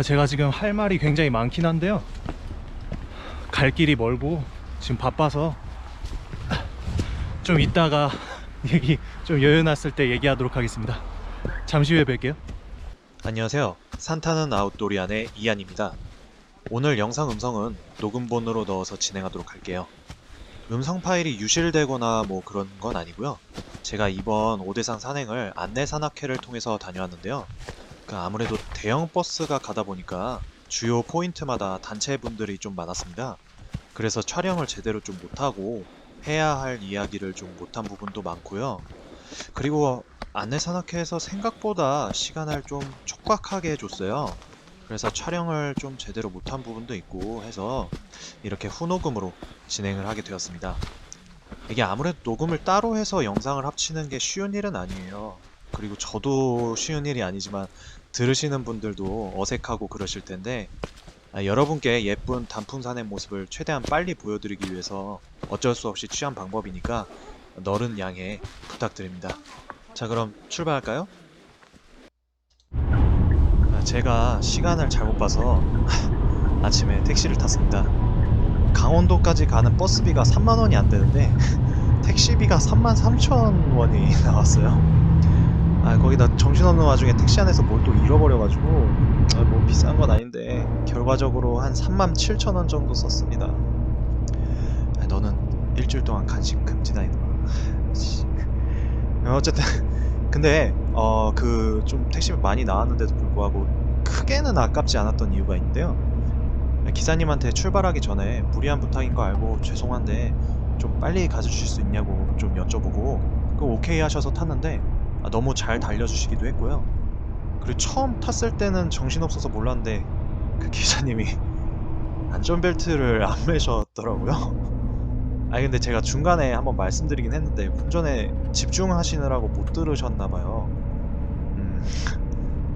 제가 지금 할 말이 굉장히 많긴 한데요. 갈 길이 멀고 지금 바빠서 좀 이따가 얘기 좀 여유 났을 때 얘기하도록 하겠습니다. 잠시 후에 뵐게요. 안녕하세요. 산타는 아웃도리안의 이안입니다. 오늘 영상 음성은 녹음본으로 넣어서 진행하도록 할게요. 음성 파일이 유실되거나 뭐 그런 건 아니고요. 제가 이번 오대산 산행을 안내산악회를 통해서 다녀왔는데요. 아무래도 대형 버스가 가다 보니까 주요 포인트마다 단체분들이 좀 많았습니다. 그래서 촬영을 제대로 좀 못하고 해야 할 이야기를 좀 못한 부분도 많고요. 그리고 안내산악회에서 생각보다 시간을 좀 촉박하게 해줬어요. 그래서 촬영을 좀 제대로 못한 부분도 있고 해서 이렇게 후녹음으로 진행을 하게 되었습니다. 이게 아무래도 녹음을 따로 해서 영상을 합치는 게 쉬운 일은 아니에요. 그리고 저도 쉬운 일이 아니지만 들으시는 분들도 어색하고 그러실 텐데 여러분께 예쁜 단풍산의 모습을 최대한 빨리 보여드리기 위해서 어쩔 수 없이 취한 방법이니까 너른 양해 부탁드립니다. 자, 그럼 출발할까요? 제가 시간을 잘못 봐서 아침에 택시를 탔습니다. 강원도까지 가는 버스비가 3만원이 안 되는데 택시비가 33,000원이 나왔어요. 거기다 정신없는 와중에 택시 안에서 뭘 또 잃어버려가지고 뭐 비싼 건 아닌데 결과적으로 한 37,000원 정도 썼습니다. 너는 일주일 동안 간식 금지다 이놈아. 어쨌든 근데 그 좀 택시비 많이 나왔는데도 불구하고 크게는 아깝지 않았던 이유가 있는데요. 기사님한테 출발하기 전에 무리한 부탁인 거 알고 죄송한데 좀 빨리 가주실 수 있냐고 좀 여쭤보고 그 오케이 하셔서 탔는데 너무 잘 달려주시기도 했고요. 그리고 처음 탔을 때는 정신없어서 몰랐는데 그 기사님이 안전벨트를 안 매셨더라고요. 근데 제가 중간에 한번 말씀드리긴 했는데 운전에 집중하시느라고 못 들으셨나봐요.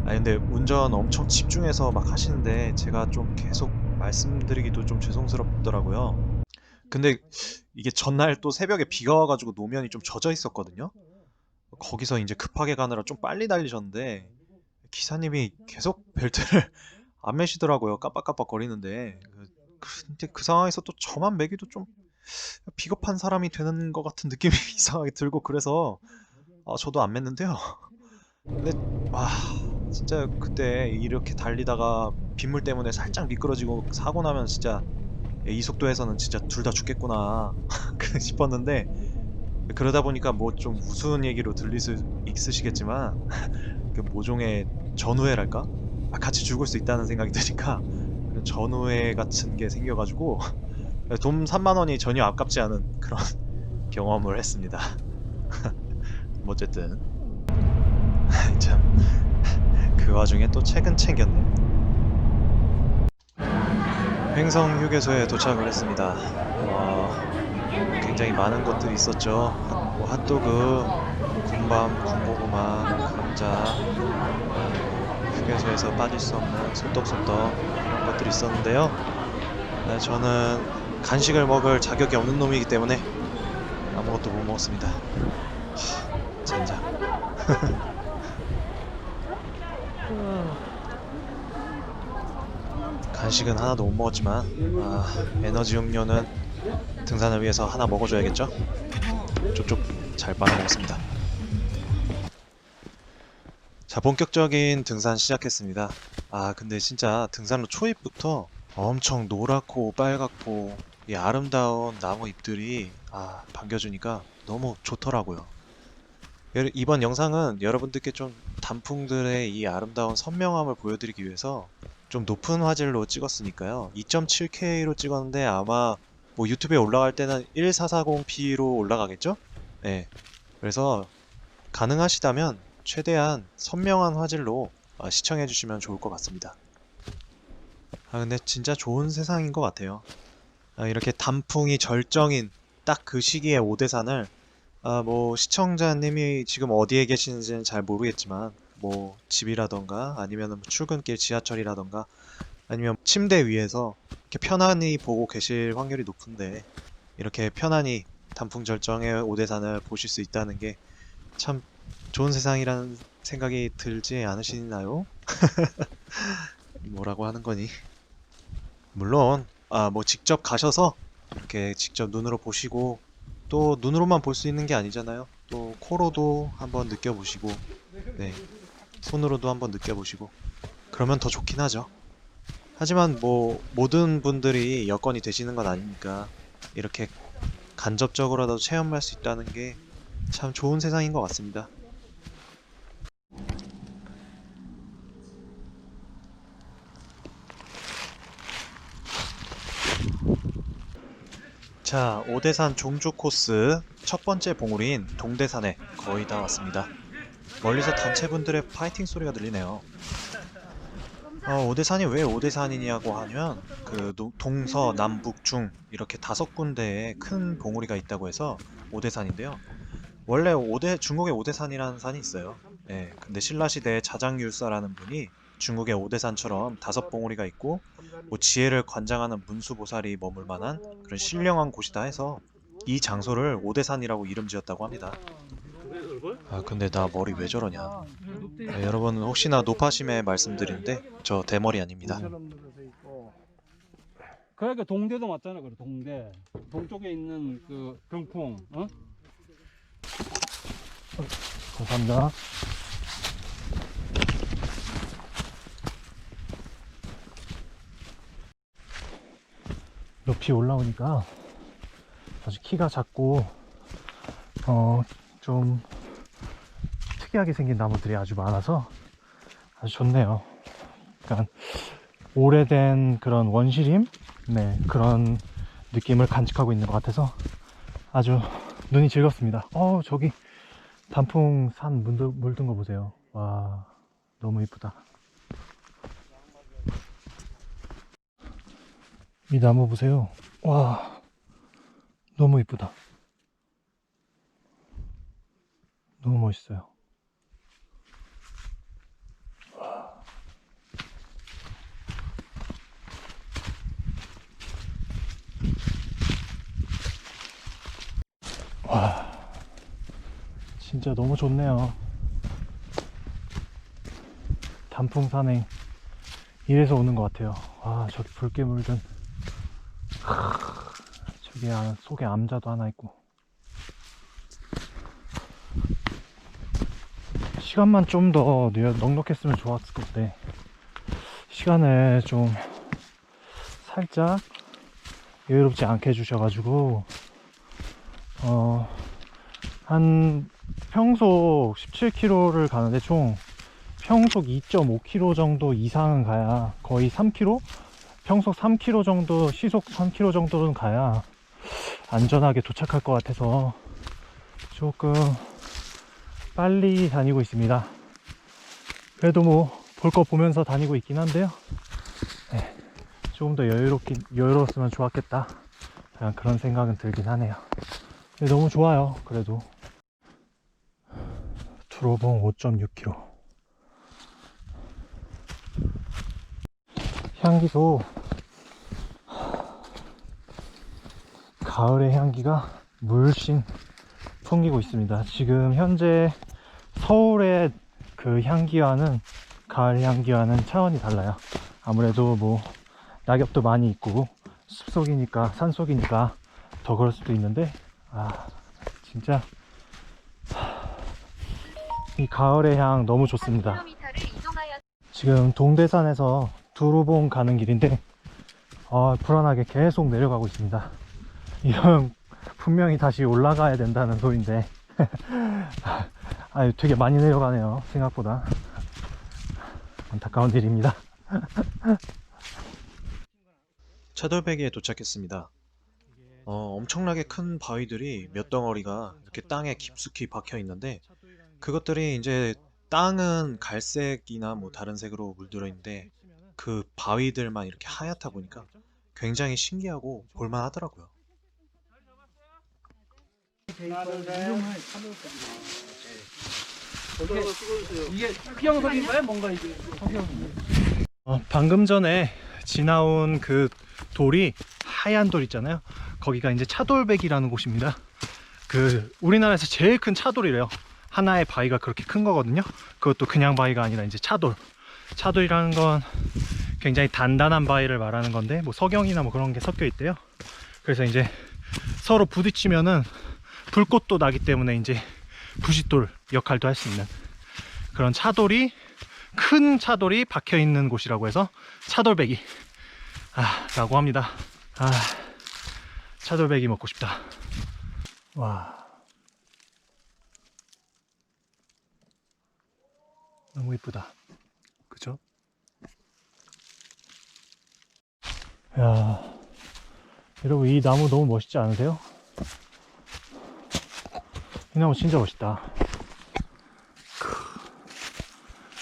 근데 운전 엄청 집중해서 막 하시는데 제가 좀 계속 말씀드리기도 좀 죄송스럽더라고요. 근데 이게 전날 또 새벽에 비가 와가지고 노면이 좀 젖어 있었거든요. 거기서 이제 급하게 가느라 좀 빨리 달리셨는데 기사님이 계속 벨트를 안 매시더라고요. 깜빡깜빡 거리는데. 근데 그 상황에서 또 저만 매기도 좀 비겁한 사람이 되는 것 같은 느낌이 이상하게 들고 그래서 저도 안 맸는데요. 근데 와 진짜 그때 이렇게 달리다가 빗물 때문에 살짝 미끄러지고 사고 나면 진짜 이 속도에서는 진짜 둘 다 죽겠구나 싶었는데 그러다 보니까 뭐 좀 우스운 얘기로 들릴 수 있으시겠지만 그 모종의 전우회랄까? 같이 죽을 수 있다는 생각이 드니까 전우회 같은 게 생겨가지고 돈 3만 원이 전혀 아깝지 않은 그런 경험을 했습니다. 뭐 어쨌든 참 그 와중에 또 책은 챙겼네. 횡성 휴게소에 도착을 했습니다. 굉장히 많은 것들이 있었죠. 뭐 핫도그, 군밤, 군고구마, 감자, 휴게소에서 빠질 수 없는 소떡소떡 이런 것들이 있었는데요. 저는 간식을 먹을 자격이 없는 놈이기 때문에 아무것도 못 먹었습니다. 젠장. 간식은 하나도 못 먹었지만 에너지 음료는 등산을 위해서 하나 먹어줘야겠죠? 쪽쪽 잘 빨아먹었습니다. 자, 본격적인 등산 시작했습니다. 근데 진짜 등산로 초입부터 엄청 노랗고 빨갛고 이 아름다운 나무 잎들이 반겨주니까 너무 좋더라고요. 이번 영상은 여러분들께 좀 단풍들의 이 아름다운 선명함을 보여드리기 위해서 좀 높은 화질로 찍었으니까요. 2.7K로 찍었는데 아마 뭐 유튜브에 올라갈 때는 1440p로 올라가겠죠? 네. 그래서 가능하시다면 최대한 선명한 화질로 시청해 주시면 좋을 것 같습니다. 근데 진짜 좋은 세상인 것 같아요. 이렇게 단풍이 절정인 딱 그 시기에 오대산을 뭐 시청자님이 지금 어디에 계시는지는 잘 모르겠지만 뭐 집이라던가 아니면 출근길 지하철이라던가 아니면 침대 위에서 이렇게 편안히 보고 계실 확률이 높은데 이렇게 편안히 단풍 절정의 오대산을 보실 수 있다는 게 참 좋은 세상이라는 생각이 들지 않으시나요? 뭐라고 하는 거니? 물론 뭐 직접 가셔서 이렇게 직접 눈으로 보시고 또 눈으로만 볼 수 있는 게 아니잖아요. 또 코로도 한번 느껴보시고 네, 손으로도 한번 느껴보시고 그러면 더 좋긴 하죠. 하지만 뭐 모든 분들이 여건이 되시는 건 아니니까 이렇게 간접적으로라도 체험할 수 있다는 게 참 좋은 세상인 것 같습니다. 자, 오대산 종주 코스 첫 번째 봉우리인 동대산에 거의 다 왔습니다. 멀리서 단체분들의 파이팅 소리가 들리네요. 오대산이 왜 오대산이냐고 하면 그 동서 남북 중 이렇게 5군데에 큰 봉우리가 있다고 해서 오대산인데요. 원래 중국의 오대산이라는 산이 있어요. 예, 근데 신라시대에 자장율사라는 분이 중국의 오대산처럼 5봉우리가 있고 뭐 지혜를 관장하는 문수보살이 머물 만한 그런 신령한 곳이다 해서 이 장소를 오대산이라고 이름 지었다고 합니다. 근데 나 머리 왜 저러냐. 네, 여러분 혹시나 노파심에 말씀드리는데 저 대머리 아닙니다. 그러니까 동대도 맞잖아. 그래 동대 동쪽에 있는 그 병풍. 어? 감사합니다. 높이 올라오니까 아주 키가 작고 좀 특이하게 생긴 나무들이 아주 많아서 아주 좋네요. 그러니까 오래된 그런 원시림, 네, 그런 느낌을 간직하고 있는 것 같아서 아주 눈이 즐겁습니다. 저기 단풍산 물든 거 보세요. 와, 너무 이쁘다. 이 나무 보세요. 와, 너무 이쁘다. 너무 멋있어요. 와, 진짜 너무 좋네요. 단풍산행 이래서 오는 것 같아요. 저기 붉게 물든 저기 속에 암자도 하나 있고. 시간만 좀 더 넉넉했으면 좋았을 건데 시간을 좀 살짝 여유롭지 않게 해주셔가지고 한 평속 17km를 가는데 총 평속 2.5km 정도 이상은 가야, 거의 3km? 평속 3km 정도, 시속 3km 정도는 가야 안전하게 도착할 것 같아서 조금 빨리 다니고 있습니다. 그래도 뭐 볼 거 보면서 다니고 있긴 한데요. 네, 조금 더 여유로웠으면 좋았겠다, 약간 그런 생각은 들긴 하네요. 근데 너무 좋아요. 그래도 두로봉 5.6km 향기도 가을의 향기가 물씬 풍기고 있습니다. 지금 현재 서울의 그 향기와는, 가을 향기와는 차원이 달라요. 아무래도 뭐 낙엽도 많이 있고 숲속이니까, 산속이니까 더 그럴 수도 있는데 진짜 이 가을의 향 너무 좋습니다. 지금 동대산에서 두루봉 가는 길인데 불안하게 계속 내려가고 있습니다. 이건 분명히 다시 올라가야 된다는 소리인데 되게 많이 내려가네요. 생각보다 안타까운 일입니다. 차돌배기에 도착했습니다. 엄청나게 큰 바위들이 몇 덩어리가 이렇게 땅에 깊숙이 박혀 있는데 그것들이 이제 땅은 갈색이나 뭐 다른 색으로 물들어 있는데 그 바위들만 이렇게 하얗다 보니까 굉장히 신기하고 볼만하더라고요. 이게 흑영석인가요? 뭔가 이게 방금 전에 지나온 그 돌이 하얀 돌 있잖아요. 거기가 이제 차돌백이라는 곳입니다. 그 우리나라에서 제일 큰 차돌이래요. 하나의 바위가 그렇게 큰 거거든요. 그것도 그냥 바위가 아니라 이제 차돌. 차돌이라는 건 굉장히 단단한 바위를 말하는 건데 뭐 석영이나 뭐 그런 게 섞여 있대요. 그래서 이제 서로 부딪히면은 불꽃도 나기 때문에 이제 부싯돌 역할도 할 수 있는 그런 차돌이, 큰 차돌이 박혀 있는 곳이라고 해서 차돌배기 라고 합니다. 차돌배기 먹고 싶다. 와, 너무 이쁘다. 그죠? 야, 여러분 이 나무 너무 멋있지 않으세요? 이 나무 진짜 멋있다.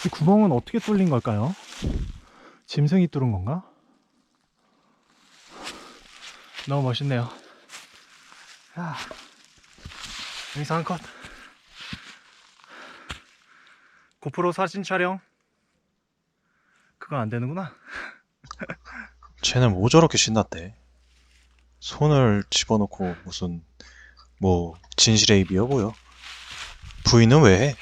이 구멍은 어떻게 뚫린 걸까요? 짐승이 뚫은 건가? 너무 멋있네요. 야, 여기서 한 컷. 고프로 사진 촬영. 그건 안 되는구나. 쟤는 뭐 저렇게 신났대? 손을 집어넣고 무슨 뭐 진실의 입이여 보여. 부인은 왜 해?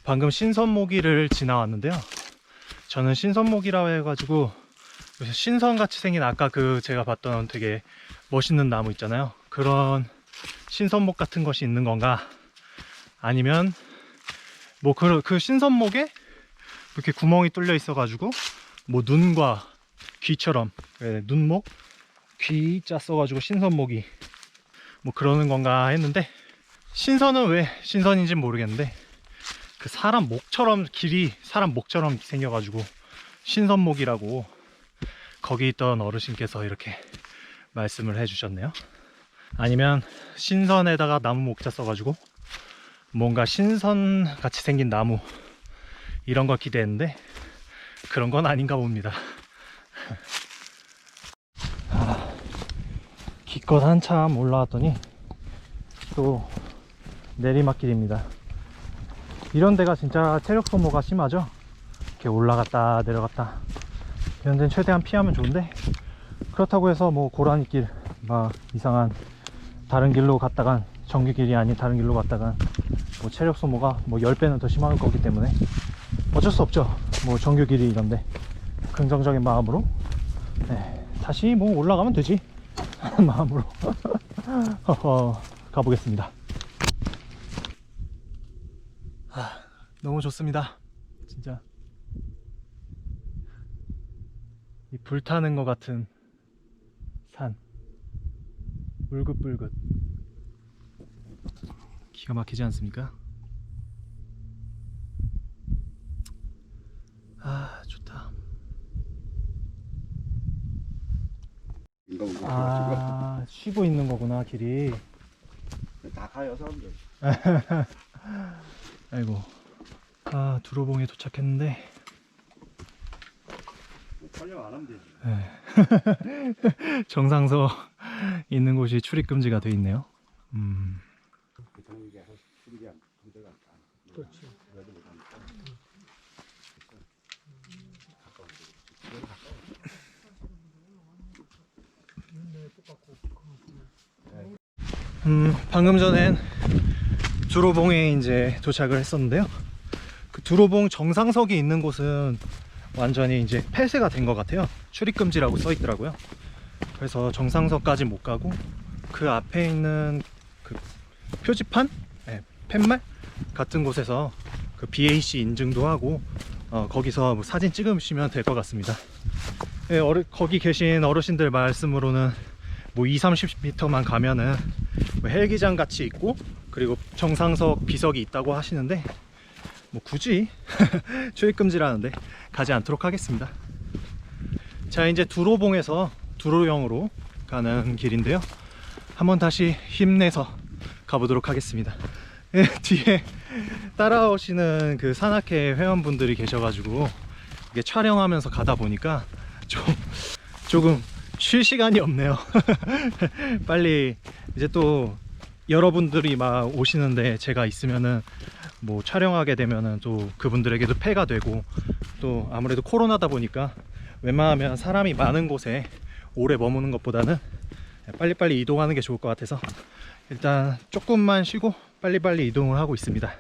방금 신선모기를 지나왔는데요. 저는 신선모기라고 해가지고 신선같이 생긴 아까 그 제가 봤던 되게 멋있는 나무 있잖아요. 그런 신선목 같은 것이 있는 건가, 아니면 뭐 그 신선목에 이렇게 구멍이 뚫려 있어가지고 뭐 눈과 귀처럼, 눈목, 귀자 써가지고 신선목이 뭐 그러는 건가 했는데, 신선은 왜 신선인지 모르겠는데 그 사람 목처럼, 길이 사람 목처럼 생겨가지고 신선목이라고 거기 있던 어르신께서 이렇게 말씀을 해주셨네요. 아니면 신선에다가 나무 목자 써가지고 뭔가 신선같이 생긴 나무, 이런 걸 기대했는데 그런 건 아닌가 봅니다. 기껏 한참 올라왔더니 또 내리막길입니다. 이런 데가 진짜 체력 소모가 심하죠. 이렇게 올라갔다 내려갔다, 이런 데는 최대한 피하면 좋은데, 그렇다고 해서 뭐 고라니길 막 이상한 다른 길로 갔다간, 정규길이 아닌 다른 길로 갔다간 뭐 체력 소모가 뭐 10배는 더 심할 거기 때문에 어쩔 수 없죠. 뭐 정규길이 이런데 긍정적인 마음으로 다시 뭐 올라가면 되지 하는 마음으로 가보겠습니다. 너무 좋습니다. 진짜 이 불타는 것 같은 산, 울긋불긋 기가 막히지 않습니까? 좋다. 쉬고 있는 거구나, 길이. 다 가요, 사람들. 아이고. 두로봉에 도착했는데 촬영 안 하면 되지. 정상서 있는 곳이 출입금지가 돼 있네요. 그렇지. 방금 전엔 두로봉에 이제 도착을 했었는데요. 그 두로봉 정상석이 있는 곳은 완전히 이제 폐쇄가 된 것 같아요. 출입금지라고 써 있더라고요. 그래서 정상석까지 못 가고 그 앞에 있는 그 표지판, 팻말 같은 곳에서 그 BAC 인증도 하고 거기서 뭐 사진 찍으시면 될 것 같습니다. 거기 계신 어르신들 말씀으로는 뭐 20-30m만 가면은 뭐 헬기장 같이 있고, 그리고 정상석 비석이 있다고 하시는데 뭐 굳이 출입금지라는데 가지 않도록 하겠습니다. 자, 이제 두로봉에서 두로영으로 가는 길인데요. 한번 다시 힘내서 가보도록 하겠습니다. 뒤에 따라오시는 그 산악회 회원분들이 계셔가지고 이게 촬영하면서 가다 보니까 좀 조금 쉴 시간이 없네요. 빨리 이제 또 여러분들이 막 오시는데 제가 있으면은 뭐 촬영하게 되면은 또 그분들에게도 폐가 되고, 또 아무래도 코로나다 보니까 웬만하면 사람이 많은 곳에 오래 머무는 것보다는 빨리빨리 이동하는 게 좋을 것 같아서 일단 조금만 쉬고 빨리빨리 이동을 하고 있습니다.